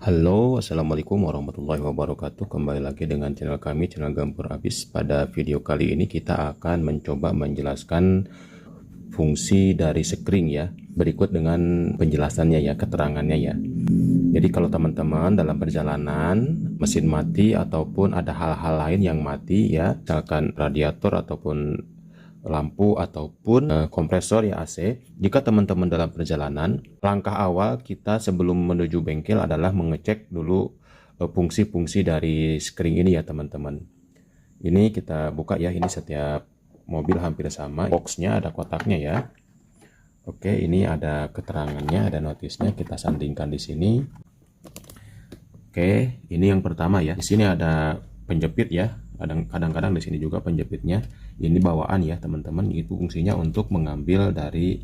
Halo, Assalamualaikum warahmatullahi wabarakatuh. Kembali lagi dengan channel kami, channel Gampur Abis. Pada video kali ini kita akan mencoba menjelaskan fungsi dari sekring ya. Berikut dengan penjelasannya ya, keterangannya ya. Jadi kalau teman-teman dalam perjalanan mesin mati ataupun ada hal-hal lain yang mati ya, misalkan radiator ataupun lampu ataupun kompresor ya AC. Jika teman-teman dalam perjalanan, langkah awal kita sebelum menuju bengkel adalah mengecek dulu fungsi-fungsi dari sekring ini ya teman-teman. Ini kita buka ya, ini setiap mobil hampir sama, boxnya ada kotaknya ya. Oke, ini ada keterangannya, ada notisnya, kita sandingkan di sini. Oke, ini yang pertama ya. Di sini ada penjepit ya. Kadang-kadang di sini juga penjepitnya. Ini bawaan ya teman-teman. Itu fungsinya untuk mengambil dari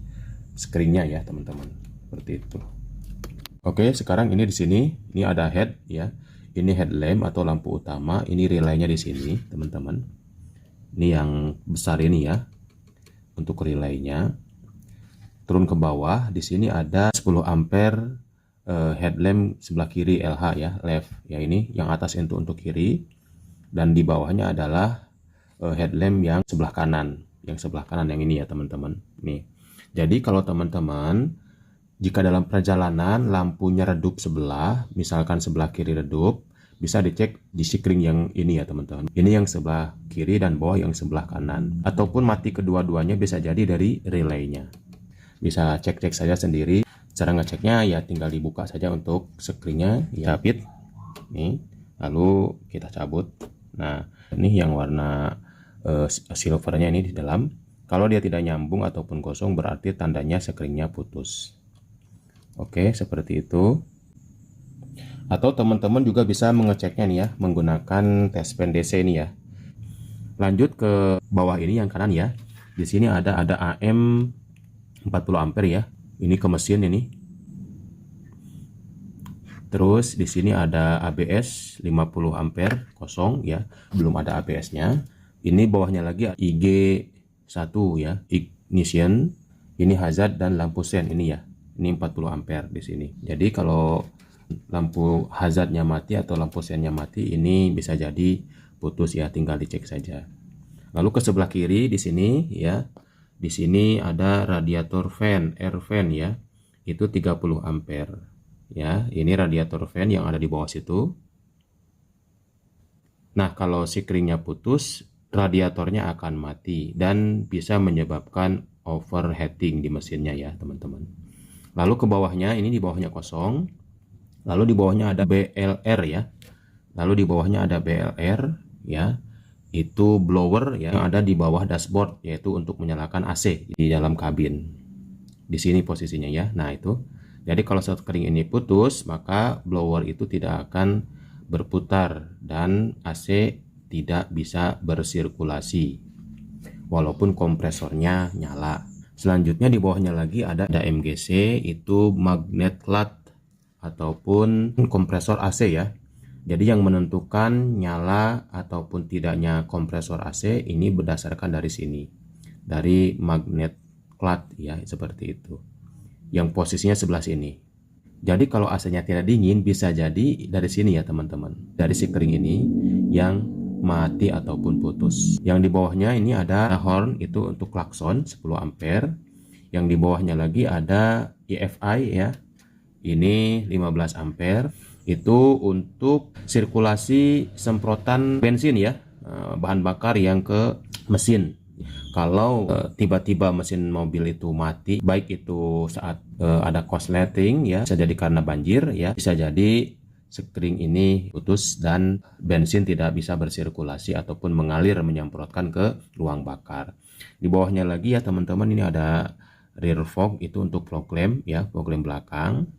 skringnya ya teman-teman. Seperti itu. Oke, sekarang ini di sini. Ini ada head ya. Ini headlamp atau lampu utama. Ini relaynya di sini teman-teman. Ini yang besar ini ya. Untuk relaynya. Turun ke bawah. Di sini ada 10 ampere. Headlamp sebelah kiri LH ya, left ya, ini yang atas itu untuk kiri, dan di bawahnya adalah headlamp yang sebelah kanan, yang ini ya teman-teman. Nih, jadi kalau teman-teman jika dalam perjalanan lampunya redup sebelah, misalkan sebelah kiri redup, bisa dicek di sekring yang ini ya teman-teman. Ini yang sebelah kiri dan bawah yang sebelah kanan, ataupun mati kedua-duanya, bisa jadi dari relaynya. Bisa cek-cek saja sendiri. Cara ngeceknya ya tinggal dibuka saja untuk sekringnya, ya capit nih, lalu kita cabut. Nah, ini yang warna silvernya ini di dalam. Kalau dia tidak nyambung ataupun kosong, berarti tandanya sekringnya putus. Oke, seperti itu. Atau teman-teman juga bisa mengeceknya nih ya, menggunakan tes pen DC ini ya. Lanjut ke bawah ini yang kanan ya. Di sini ada AM 40 ampere ya. Ini ke mesin ini. Terus di sini ada ABS 50 ampere kosong ya, belum ada ABS-nya. Ini bawahnya lagi IG1 ya, ignition. Ini hazard dan lampu sen ini ya. Ini 40 ampere di sini. Jadi kalau lampu hazardnya mati atau lampu sennya mati, ini bisa jadi putus ya, tinggal dicek saja. Lalu ke sebelah kiri di sini ya. Di sini ada radiator fan, air fan ya. Itu 30 ampere. Ya, ini radiator fan yang ada di bawah situ. Nah, kalau sekringnya putus, radiatornya akan mati dan bisa menyebabkan overheating di mesinnya ya, teman-teman. Lalu ke bawahnya, ini di bawahnya kosong. Lalu di bawahnya ada BLR ya. Lalu di bawahnya ada BLR ya. Itu blower ya, yang ada di bawah dashboard, yaitu untuk menyalakan AC di dalam kabin. Di sini posisinya ya. Nah, itu. Jadi kalau sekring ini putus, maka blower itu tidak akan berputar dan AC tidak bisa bersirkulasi walaupun kompresornya nyala. Selanjutnya di bawahnya lagi ada MGC, itu magnet clutch ataupun kompresor AC ya. Jadi yang menentukan nyala ataupun tidaknya kompresor AC ini berdasarkan dari sini, dari magnet clutch ya, seperti itu. Yang posisinya sebelah sini. Jadi kalau AC-nya tidak dingin, bisa jadi dari sini ya teman-teman, dari sekring ini yang mati ataupun putus. Yang di bawahnya ini ada horn, itu untuk klakson 10 ampere. Yang di bawahnya lagi ada EFI ya. Ini 15 ampere. Itu untuk sirkulasi semprotan bensin ya, bahan bakar yang ke mesin. Kalau tiba-tiba mesin mobil itu mati, baik itu saat ada korsleting ya, bisa jadi karena banjir ya, bisa jadi sekring ini putus dan bensin tidak bisa bersirkulasi ataupun mengalir menyemprotkan ke ruang bakar. Di bawahnya lagi ya teman-teman, ini ada rear fog, itu untuk fog lamp ya, fog lamp belakang.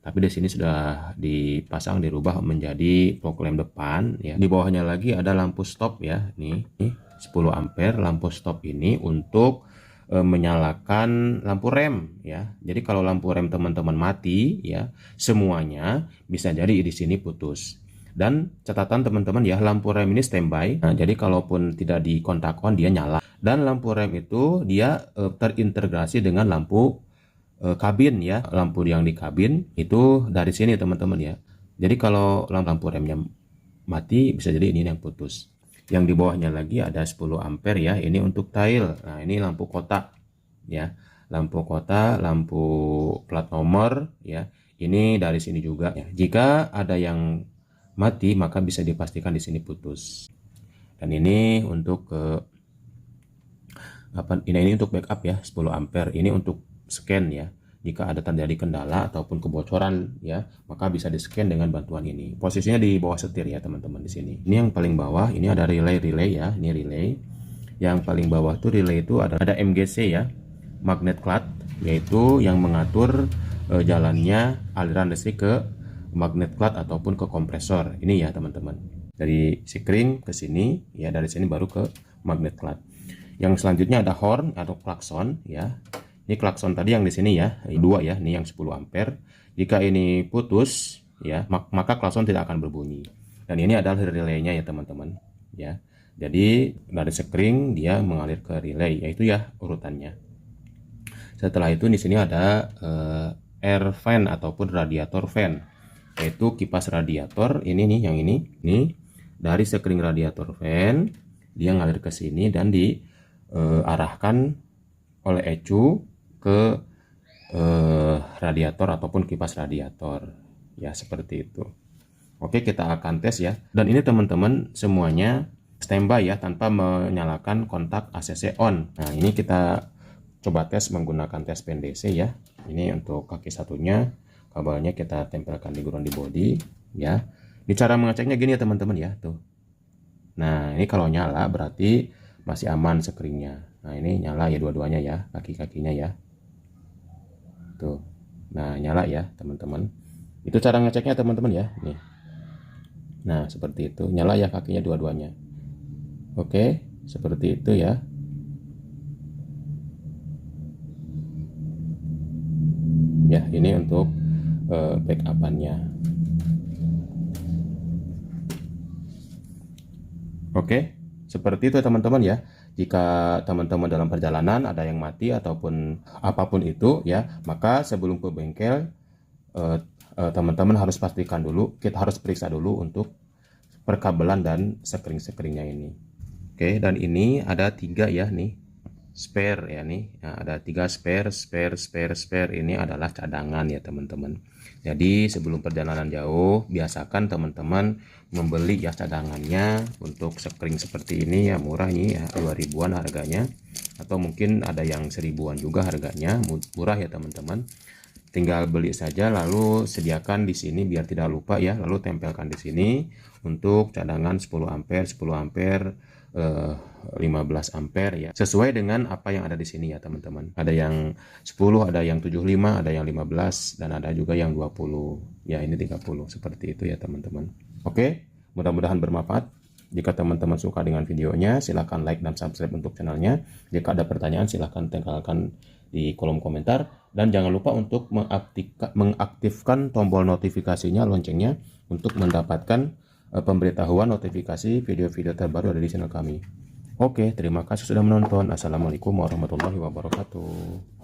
Tapi di sini sudah dipasang, dirubah menjadi fog lamp depan ya. Di bawahnya lagi ada lampu stop ya, nih 10 ampere lampu stop ini untuk menyalakan lampu rem ya. Jadi kalau lampu rem teman-teman mati ya, semuanya bisa jadi di sini putus. Dan catatan teman-teman ya, lampu rem ini standby. Nah, jadi kalaupun tidak dikontak on, dia nyala. Dan lampu rem itu dia terintegrasi dengan lampu kabin ya, lampu yang di kabin itu dari sini teman-teman ya. Jadi kalau lampu remnya mati, bisa jadi ini yang putus. Yang di bawahnya lagi ada 10 ampere ya, ini untuk tile. Nah, ini lampu kotak ya. Lampu kotak, lampu plat nomor ya. Ini dari sini juga ya. Jika ada yang mati, maka bisa dipastikan di sini putus. Dan ini untuk ini untuk backup ya, 10 ampere. Ini untuk scan ya. Jika ada terjadi kendala ataupun kebocoran ya, maka bisa di-scan dengan bantuan ini. Posisinya di bawah setir ya, teman-teman di sini. Ini yang paling bawah, ini ada relay ya, ini relay. Yang paling bawah tuh relay itu ada MGC ya, magnet cloth, yaitu yang mengatur jalannya aliran listrik ke magnet cloth ataupun ke kompresor. Ini ya, teman-teman. Dari sikring ke sini ya, dari sini baru ke magnet cloth. Yang selanjutnya ada horn atau klakson ya. Ini klakson tadi yang di sini ya, dua ya, ini yang 10 ampere. Jika ini putus ya, maka klakson tidak akan berbunyi. Dan ini adalah relaynya ya, teman-teman ya. Jadi dari sekring dia mengalir ke relay, yaitu ya urutannya. Setelah itu di sini ada air fan ataupun radiator fan, yaitu kipas radiator. Ini nih yang ini dari sekring radiator fan dia ngalir ke sini dan diarahkan oleh ecu ke radiator ataupun kipas radiator ya, seperti itu. Oke, kita akan tes ya. Dan ini teman-teman semuanya standby ya, tanpa menyalakan kontak ACC on. Nah, ini kita coba tes menggunakan tes PNDC ya. Ini untuk kaki satunya, kabelnya kita tempelkan di ground di body ya. Ini cara mengeceknya gini ya, teman-teman ya, tuh. Nah, ini kalau nyala berarti masih aman sekringnya. Nah, ini nyala ya dua-duanya ya, kaki-kakinya ya. Tuh. Nah, nyala ya, teman-teman. Itu cara ngeceknya, teman-teman ya. Nih. Nah, seperti itu. Nyala ya kakinya dua-duanya. Oke, seperti itu ya. Ya, ini untuk backup-annya. Oke, seperti itu ya, teman-teman ya. Jika teman-teman dalam perjalanan ada yang mati ataupun apapun itu ya, maka sebelum ke bengkel teman-teman harus pastikan dulu, kita harus periksa dulu untuk perkabelan dan sekring-sekringnya ini. Oke, dan ini ada 3 ya nih, spare ya nih. Nah, ada 3 spare. Ini adalah cadangan ya, teman-teman. Jadi sebelum perjalanan jauh, biasakan teman-teman membeli ya cadangannya. Untuk sekring seperti ini ya murah nih ya, 2000-an harganya, atau mungkin ada yang 1000-an juga harganya, murah ya, teman-teman. Tinggal beli saja lalu sediakan di sini biar tidak lupa ya, lalu tempelkan di sini untuk cadangan 10 ampere, 15 ampere ya, sesuai dengan apa yang ada di sini ya, teman-teman. Ada yang 10, ada yang 75, ada yang 15, dan ada juga yang 20 ya, ini 30, seperti itu ya, teman-teman. Oke, mudah-mudahan bermanfaat. Jika teman-teman suka dengan videonya, silahkan like dan subscribe untuk channelnya. Jika ada pertanyaan, silahkan tinggalkan di kolom komentar, dan jangan lupa untuk mengaktifkan tombol notifikasinya, loncengnya, untuk mendapatkan pemberitahuan notifikasi video-video terbaru dari channel kami. Oke, terima kasih sudah menonton. Assalamualaikum warahmatullahi wabarakatuh.